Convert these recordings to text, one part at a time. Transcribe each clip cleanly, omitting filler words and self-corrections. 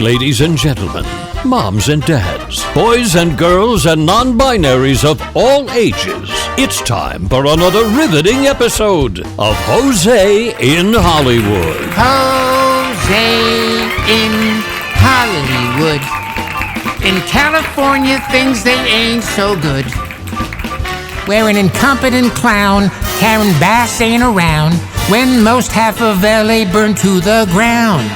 Ladies and gentlemen, moms and dads, boys and girls, and non-binaries of all ages, it's time for another riveting episode of Hozay in Hollywood. Hozay in Hollywood. In California, things they ain't so good. Where an incompetent clown, Karen Bass, ain't around when most half of LA burned to the ground.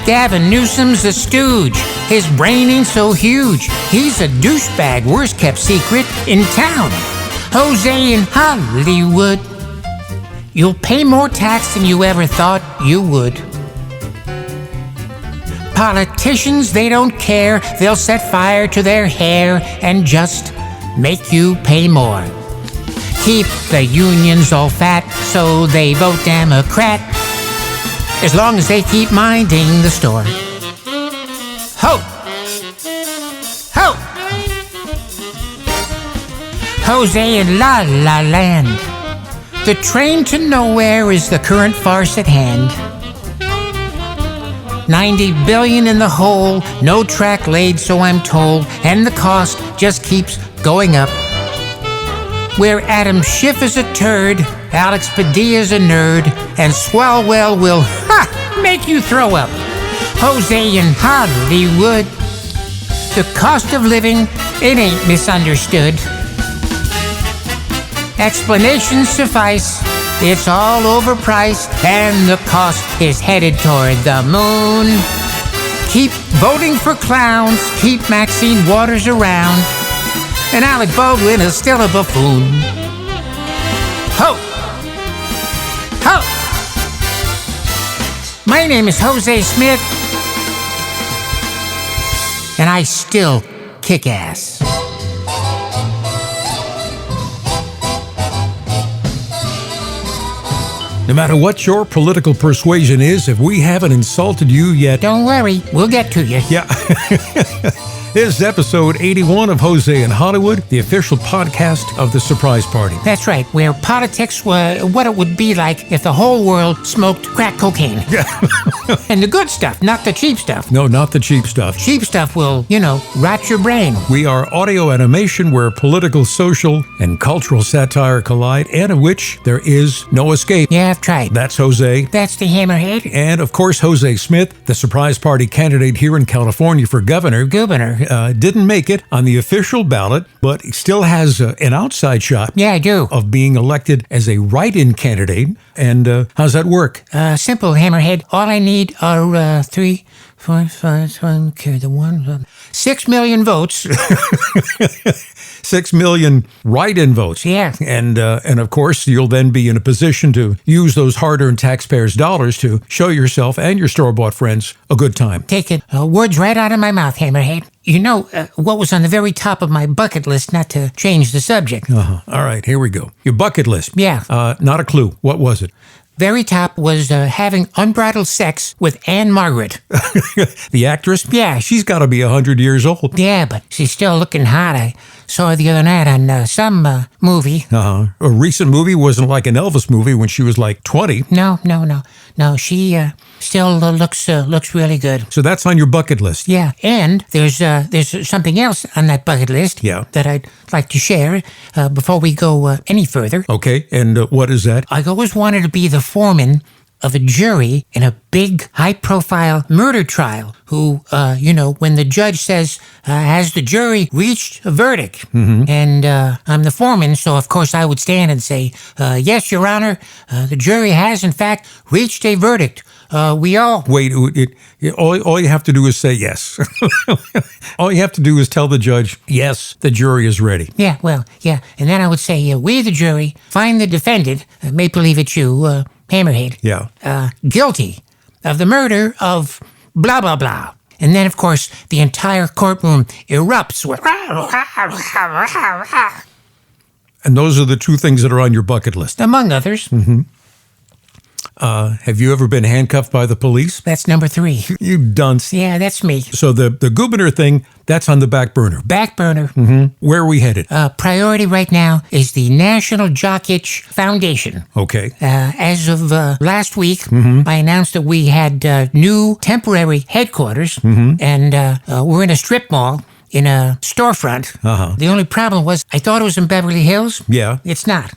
Gavin Newsom's a stooge. His brain ain't so huge. He's a douchebag, worst kept secret in town. Hozay in Hollywood. You'll pay more tax than you ever thought you would. Politicians, they don't care. They'll set fire to their hair and just make you pay more. Keep the unions all fat so they vote Democrat, as long as they keep minding the store. Ho! Ho! Hozay in La La Land. The train to nowhere is the current farce at hand. 90 billion in the hole, no track laid, so I'm told, and the cost just keeps going up. Where Adam Schiff is a turd, Alex Padilla's a nerd, and Swalwell will, make you throw up. Hozay in Hollywood. The cost of living, it ain't misunderstood. Explanations suffice, it's all overpriced, and the cost is headed toward the moon. Keep voting for clowns, keep Maxine Waters around, and Alec Baldwin is still a buffoon. Ho! Ho! My name is Hozay Smith, and I still kick ass. No matter what your political persuasion is, if we haven't insulted you yet... Don't worry, we'll get to you. Yeah. This is episode 81 of Hozay in Hollywood, the official podcast of The Surprise Party. That's right, where politics were what it would be like if the whole world smoked crack cocaine. And the good stuff, not the cheap stuff. No, not the cheap stuff. Cheap stuff will, rot your brain. We are audio animation where political, social, and cultural satire collide, and of which there is no escape. Yeah, I've tried. That's Hozay. That's the Hammerhead. And, of course, Hozay Smith, the Surprise Party candidate here in California for governor. Didn't make it on the official ballot, but he still has an outside shot. Yeah, I do. Of being elected as a write-in candidate. And how's that work? Simple, Hammerhead. All I need are 3, 4, 5, 1, carry the 1, 6 million votes. 6 million write-in votes. Yeah. And of course, you'll then be in a position to use those hard-earned taxpayers' dollars to show yourself and your store-bought friends a good time. Take it. Words right out of my mouth, Hammerhead. You know what was on the very top of my bucket list, not to change the subject. All right, here we go. Your bucket list. Yeah. Not a clue. What was it? Very top was having unbridled sex with Anne Margaret. The actress? Yeah. She's got to be 100 years old. Yeah, but she's still looking hot. I saw her the other night on some movie. A recent movie? Wasn't like an Elvis movie when she was like 20. No. She still looks really good. So that's on your bucket list. Yeah, and there's something else on that bucket list. Yeah. That I'd like to share before we go any further. Okay, and what is that? I always wanted to be the foreman of a jury in a big, high-profile murder trial who, when the judge says, has the jury reached a verdict? Mm-hmm. And I'm the foreman, so of course I would stand and say, yes, Your Honor, the jury has, in fact, reached a verdict. We all... Wait, all you have to do is say yes. All you have to do is tell the judge, yes, the jury is ready. Yeah, well, yeah. And then I would say, we, the jury, find the defendant, make believe it's you, Hammerhead. Yeah. Guilty of the murder of blah, blah, blah. And then, of course, the entire courtroom erupts with... And those are the two things that are on your bucket list. Among others. Mm-hmm. Have you ever been handcuffed by the police? That's number 3. You dunce. Yeah, that's me. So the Gubiner thing, that's on the back burner. Back burner. Where are we headed? Priority right now is the National Jock Itch Foundation. Okay. As of last week, I announced that we had new temporary headquarters, and we're in a strip mall in a storefront. The only problem was I thought it was in Beverly Hills. Yeah. It's not.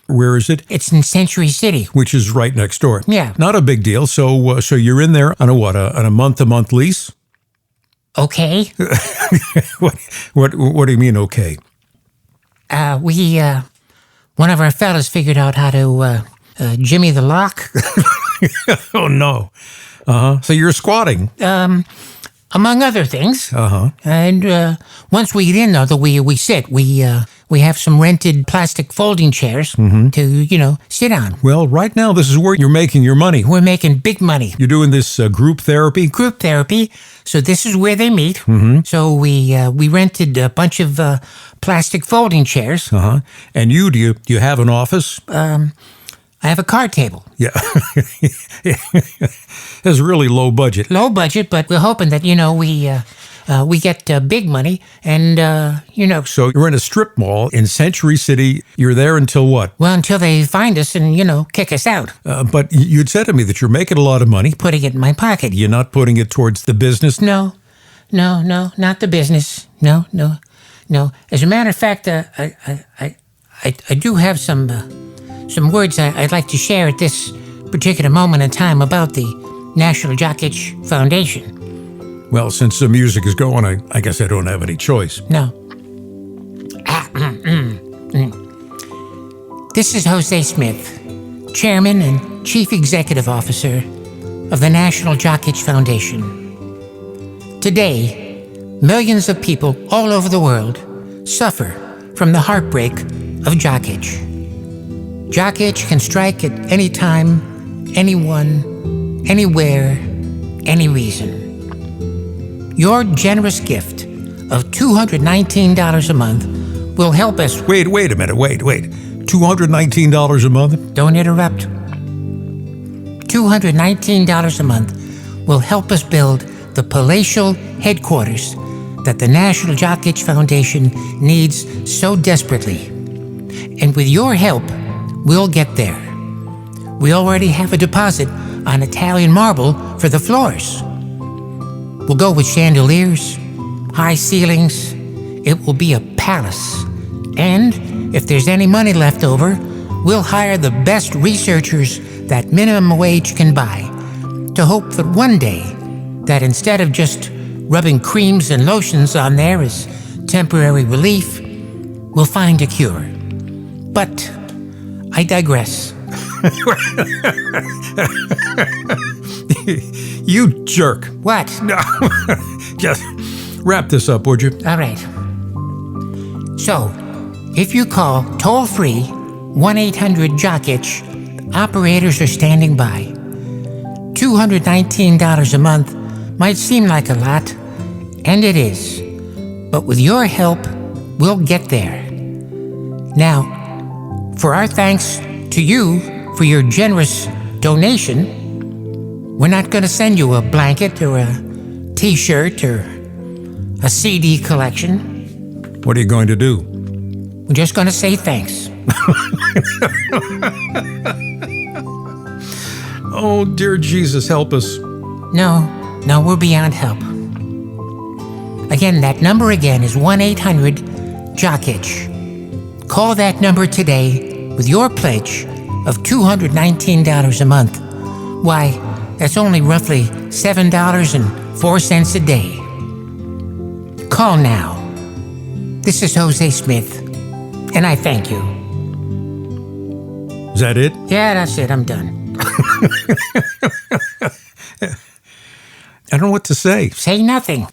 Where is it? It's in Century City. Which is right next door. Yeah. Not a big deal. So you're in there on a month-to-month lease? Okay. What do you mean, okay? We one of our fellas figured out how to jimmy the lock. Oh, no. So you're squatting. Among other things. And once we get in, though, we sit. We have some rented plastic folding chairs to, sit on. Well, right now, this is where you're making your money. We're making big money. You're doing this group therapy? Group therapy. So this is where they meet. So we rented a bunch of plastic folding chairs. And do you have an office? I have a card table. Yeah. It's really low budget. Low budget, but we're hoping that, we get big money and, So you're in a strip mall in Century City. You're there until what? Well, until they find us and, kick us out. But you'd said to me that you're making a lot of money. Putting it in my pocket. You're not putting it towards the business? No, not the business. No. As a matter of fact, I do have some words I'd like to share at this particular moment in time about the National Jock Itch Foundation. Well, since the music is going, I guess I don't have any choice. No. This is Hozay Smith, Chairman and Chief Executive Officer of the National Jock Itch Foundation. Today, millions of people all over the world suffer from the heartbreak of jock itch. Jock itch can strike at any time, anyone, anywhere, any reason. Your generous gift of $219 a month will help us... Wait a minute. Wait. $219 a month? Don't interrupt. $219 a month will help us build the palatial headquarters that the National Jock Itch Foundation needs so desperately. And with your help, we'll get there. We already have a deposit on Italian marble for the floors. We'll go with chandeliers, high ceilings. It will be a palace. And if there's any money left over, we'll hire the best researchers that minimum wage can buy to hope that one day that instead of just rubbing creams and lotions on there as temporary relief, we'll find a cure. But I digress. You jerk. What? No. Just wrap this up, would you? All right. So, if you call toll-free 1-800-JOCK-ITCH, operators are standing by. $219 a month might seem like a lot, and it is. But with your help, we'll get there. Now, for our thanks to you for your generous donation, we're not going to send you a blanket or a T-shirt or a CD collection. What are you going to do? We're just going to say thanks. Oh, dear Jesus, help us. No, we're beyond help. Again, that number again is 1-800-JOCK-ITCH. Call that number today with your pledge of $219 a month. Why, that's only roughly $7.04 a day. Call now. This is Hozay Smith, and I thank you. Is that it? Yeah, that's it. I'm done. I don't know what to say. Say nothing.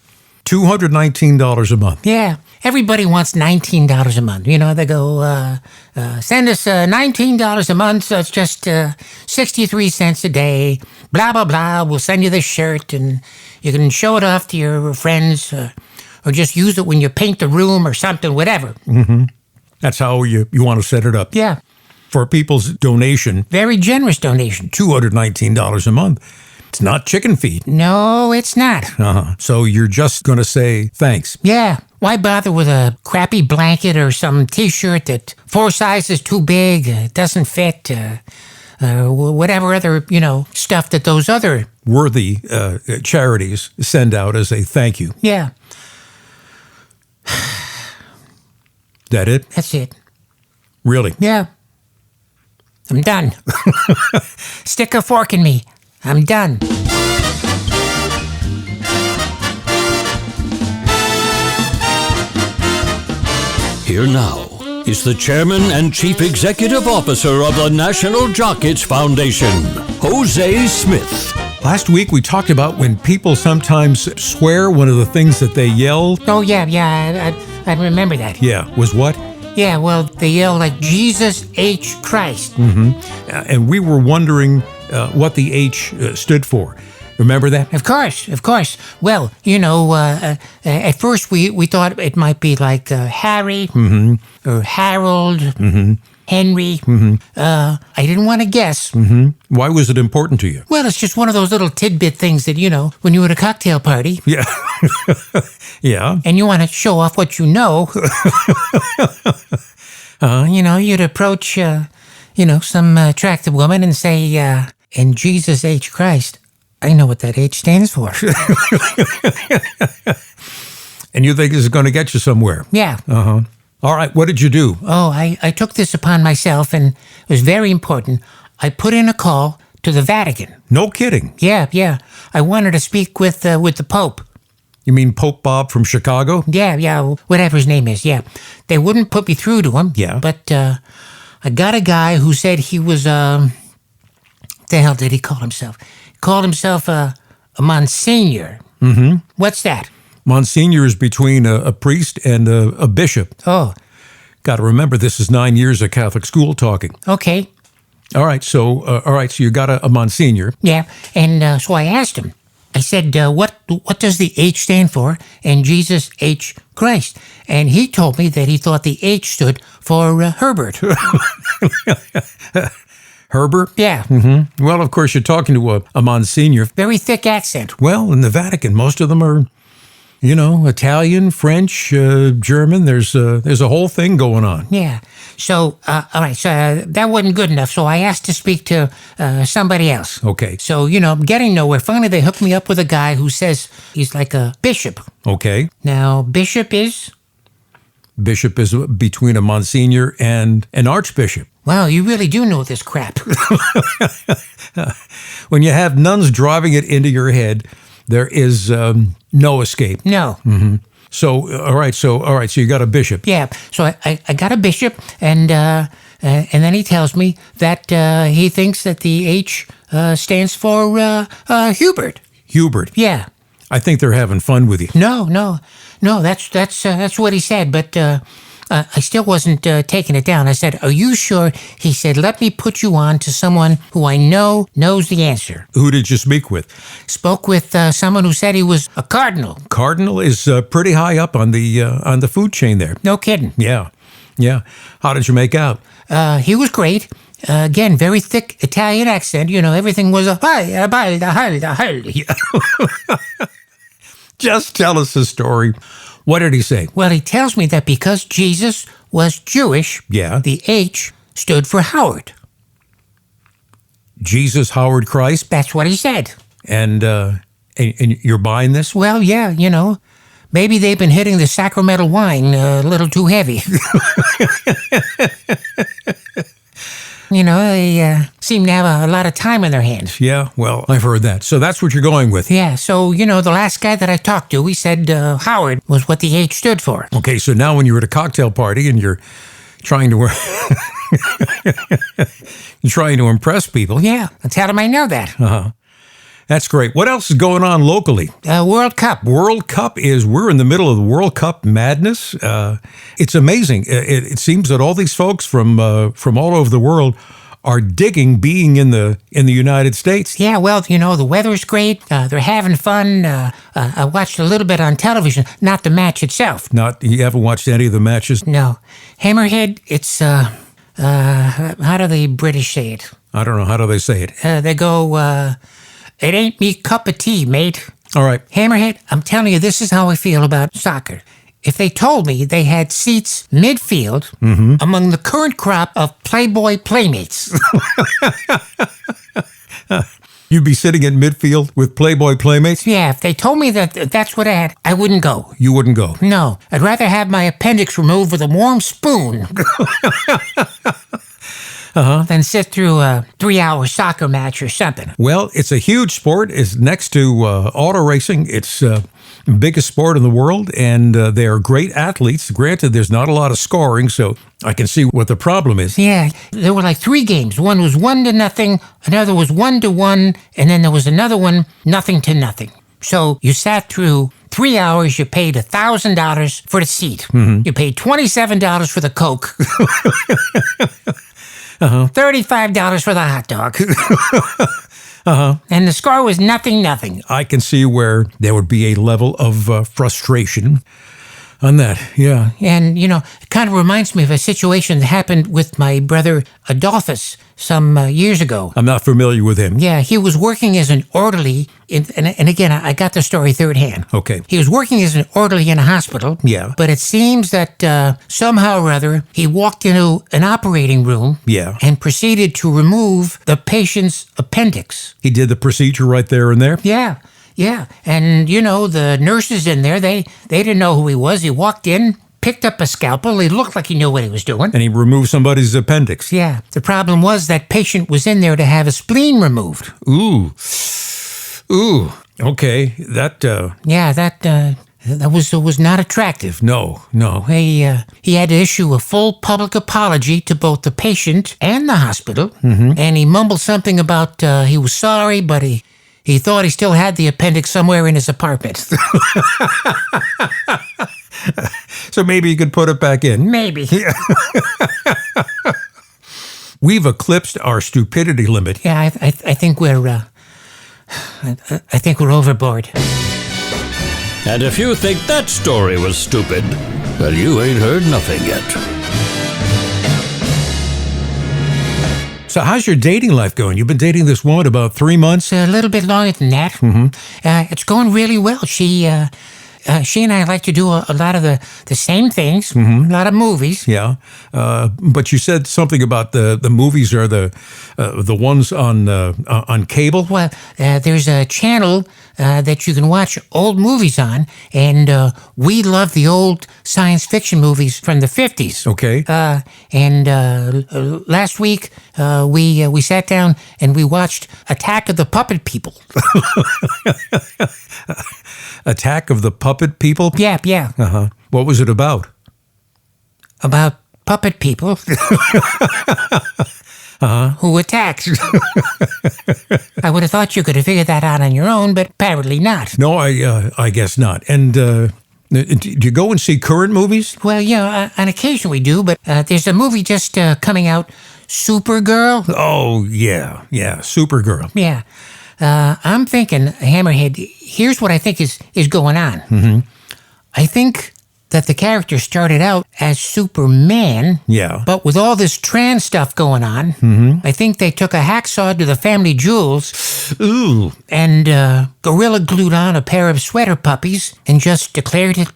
$219 a month. Yeah, everybody wants $19 a month. They go, send us $19 a month, so it's just 63 cents a day, blah, blah, blah. We'll send you this shirt, and you can show it off to your friends, or just use it when you paint the room or something, whatever. Mm-hmm. That's how you want to set it up. Yeah. for people's donation, Very generous donation. $219 a month. It's not chicken feed. No, it's not. So you're just going to say thanks. Yeah. Why bother with a crappy blanket or some T-shirt that 4 sizes too big, doesn't fit, whatever other, stuff that those other... Worthy charities send out as a thank you. Yeah, That it? that's it. Really? Yeah. I'm done. Stick a fork in me. I'm done. Here now is the Chairman and Chief Executive Officer of the National Jock Itch Foundation, Hozay Smith. Last week we talked about when people sometimes swear, one of the things that they yell, Oh, yeah, I remember that. was what? Yeah, well, they yell like, Jesus H. Christ. And we were wondering what the H stood for. Remember that? Of course. Well, at first we thought it might be like Harry or Harold, Henry. I didn't want to guess. Why was it important to you? Well, it's just one of those little tidbit things that, when you're at a cocktail party Yeah. Yeah. and you want to show off what you know, you'd approach, some attractive woman and say, and Jesus H. Christ, I know what that H stands for. And you think this is going to get you somewhere? Yeah. All right. What did you do? Oh, I took this upon myself, and it was very important. I put in a call to the Vatican. No kidding. Yeah. I wanted to speak with the Pope. You mean Pope Bob from Chicago? Yeah, whatever his name is, yeah. They wouldn't put me through to him. Yeah. But I got a guy who said he was, the hell did he call himself? He called himself a Monsignor. What's that? Monsignor is between a priest and a bishop. Oh, Got to remember, this is 9 years of Catholic school talking. okay. All right, so you got a Monsignor. Yeah, and so I asked him. I said, what does the H stand for? And Jesus H. Christ. And he told me that he thought the H stood for Herbert. Herbert? Yeah, Well, of course, you're talking to a Monsignor. very thick accent. Well, in the Vatican, most of them are, Italian, French, German. There's a whole thing going on. Yeah. So, all right, so that wasn't good enough. So I asked to speak to somebody else. Okay. So, I'm getting nowhere. Finally, they hooked me up with a guy who says he's like a bishop. Okay. Now, bishop is? Bishop is between a Monsignor and an Archbishop. Wow, you really do know this crap. When you have nuns driving it into your head, there is no escape. No. So, all right, so you got a bishop. Yeah. So I got a bishop, and then he tells me that he thinks that the H stands for Hubert. Hubert. Yeah. I think they're having fun with you. No. That's what he said. But I still wasn't taking it down. I said, "Are you sure?" He said, "Let me put you on to someone who I know knows the answer." Who did you speak with? Spoke with someone who said he was a cardinal. Cardinal is pretty high up on the food chain there. No kidding. Yeah. How did you make out? He was great. Again, very thick Italian accent. Everything was a Just tell us the story. What did he say? Well, he tells me that because Jesus was Jewish, Yeah. the H stood for Howard. Jesus Howard Christ, That's what he said. and you're buying this? Well, yeah, maybe they've been hitting the sacramental wine a little too heavy. They seem to have a lot of time on their hands. Yeah, well, I've heard that. So that's what you're going with. Yeah, so, the last guy that I talked to, he said Howard was what the H stood for. Okay, so now when you're at a cocktail party and you're trying to impress people, Yeah, tell him I know that. that's great. What else is going on locally? World Cup. World Cup we're in the middle of the World Cup madness. It's amazing. It seems that all these folks from all over the world are digging being in the United States. Yeah, well, the weather's great. They're having fun. I watched a little bit on television, not the match itself. You haven't watched any of the matches? No. Hammerhead, it's How do the British say it? I don't know. How do they say it? They go, it ain't me cup of tea, mate. All right. Hammerhead, I'm telling you, this is how I feel about soccer. If they told me they had seats midfield among the current crop of Playboy playmates. You'd be sitting in midfield with Playboy playmates? Yeah, if they told me that that's what I had, I wouldn't go. You wouldn't go? No, I'd rather have my appendix removed with a warm spoon than sit through a 3-hour soccer match or something. Well, it's a huge sport. It's next to auto racing. It's biggest sport in the world, and they are great athletes. Granted, there's not a lot of scoring, so I can see what the problem is. Yeah, there were like 3 games. One was 1-0, another was 1-1, and then there was another one 0-0. So you sat through 3 hours, you paid $1,000 for the seat. You paid $27 for the Coke. $35 for the hot dog. And the score was 0-0. I can see where there would be a level of frustration on that, yeah. And, you know, it kind of reminds me of a situation that happened with my brother Adolphus some years ago. I'm not familiar with him. Yeah, he was working as an orderly, and again, I got the story third hand. Okay. He was working as an orderly in a hospital. Yeah. But it seems that somehow or other, he walked into an operating room. Yeah. And proceeded to remove the patient's appendix. He did the procedure right there and there? Yeah. Yeah, and, you know, the nurses in there, they didn't know who he was. He walked in, picked up a scalpel. He looked like he knew what he was doing. And he removed somebody's appendix. Yeah, the problem was that patient was in there to have a spleen removed. Ooh, okay, that... Yeah, that was not attractive. No. He had to issue a full public apology to both the patient and the hospital, and he mumbled something about he was sorry, but he thought he still had the appendix somewhere in his apartment. So maybe you could put it back in. Maybe. We've eclipsed our stupidity limit. Yeah, I think we're overboard. And if you think that story was stupid, well, you ain't heard nothing yet. So how's your dating life going? You've been dating this woman about 3 months? A little bit longer than that. It's going really well. She and I like to do a lot of the same things, a lot of movies. Yeah, but you said something about the movies are the ones on cable. Well, there's a channel that you can watch old movies on, and we love the old science fiction movies from the 50s. Okay. And last week we sat down and we watched Attack of the Puppet People. Attack of the Puppet People? Yeah. What was it about? About puppet people who attacked. I would have thought you could have figured that out on your own, but apparently not. No, I guess not. And do you go and see current movies? Well, yeah, on occasion we do, but there's a movie just coming out, Supergirl. Oh, yeah, Supergirl. Yeah. I'm thinking, Hammerhead, here's what I think is going on. I think that the character started out as Superman. Yeah. But with all this trans stuff going on, I think they took a hacksaw to the family jewels. Ooh. And gorilla glued on a pair of sweater puppies and just declared it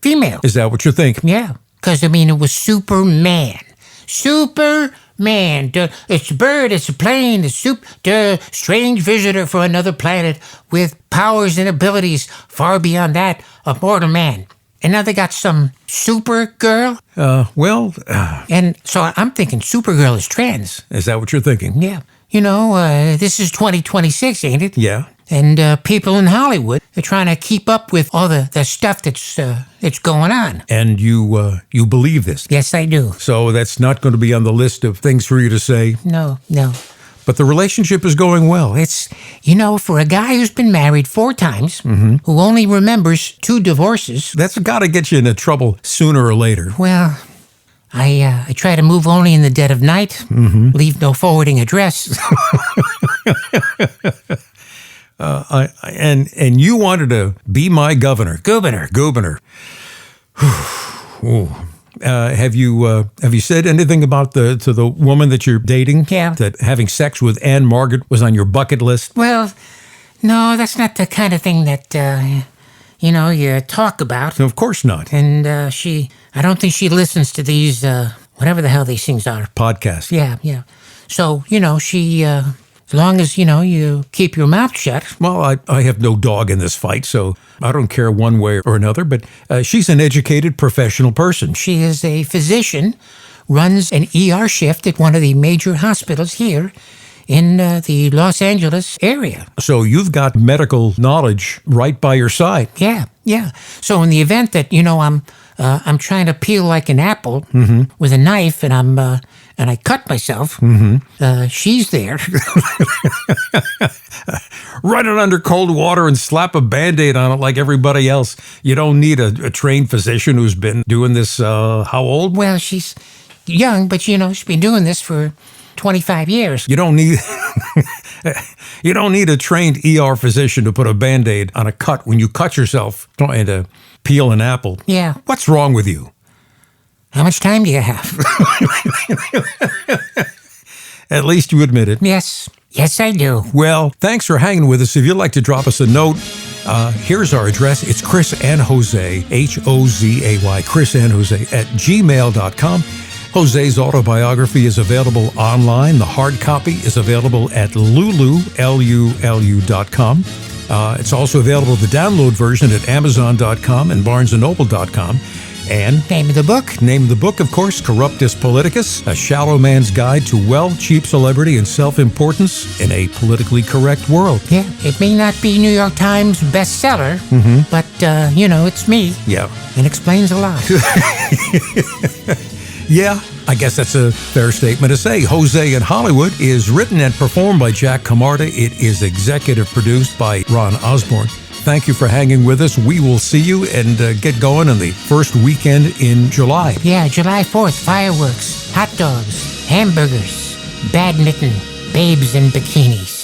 female. Is that what you think? Yeah. Because, I mean, it was Superman. Superman. It's a bird, it's a plane, it's the strange visitor from another planet with powers and abilities far beyond that of mortal man. And now they got some Supergirl? And so I'm thinking Supergirl is trans. Is that what you're thinking? Yeah. You know, this is 2026, ain't it? Yeah. And people in Hollywood are trying to keep up with all the stuff that's going on. And you believe this? Yes, I do. So that's not going to be on the list of things for you to say? No. But the relationship is going well. It's, you know, for a guy who's been married 4 times, who only remembers 2 divorces. That's got to get you into trouble sooner or later. Well, I try to move only in the dead of night, leave no forwarding address. And you wanted to be my governor. Gooberner. Ooh. Have you said anything about to the woman that you're dating? Yeah. That having sex with Anne Margaret was on your bucket list? Well, no, that's not the kind of thing that, you talk about. Of course not. And I don't think she listens to these, whatever the hell these things are. Podcast. Yeah. So, she, as long as, you keep your mouth shut. Well, I have no dog in this fight, so I don't care one way or another, but she's an educated professional person. She is a physician, runs an ER shift at one of the major hospitals here in the Los Angeles area. So you've got medical knowledge right by your side. Yeah. So in the event that, I'm trying to peel like an apple with a knife and I cut myself, she's there. Run it under cold water and slap a Band-Aid on it like everybody else. You don't need a trained physician who's been doing this, how old? Well, she's young, but, she's been doing this for 25 years. You don't need a trained ER physician to put a Band-Aid on a cut when you cut yourself trying to peel an apple. Yeah. What's wrong with you? How much time do you have? At least you admit it. Yes, I do. Well, thanks for hanging with us. If you'd like to drop us a note, here's our address. It's Chris and Hozay, Hozay, Chris and Hozay at gmail.com. Hozay's autobiography is available online. The hard copy is available at lulu.com. It's also available, the download version, at amazon.com and barnesandnoble.com. And name of the book? Name of the book, of course, Corruptus Politicus, A Shallow Man's Guide to Wealth, Cheap Celebrity, and Self-Importance in a Politically Correct World. Yeah, it may not be New York Times bestseller, but, it's me. Yeah. It explains a lot. Yeah, I guess that's a fair statement to say. Hozay in Hollywood is written and performed by Jack Camarda. It is executive produced by Ron Osborne. Thank you for hanging with us. We will see you and get going on the first weekend in July. Yeah, July 4th, fireworks, hot dogs, hamburgers, badminton, babes in bikinis.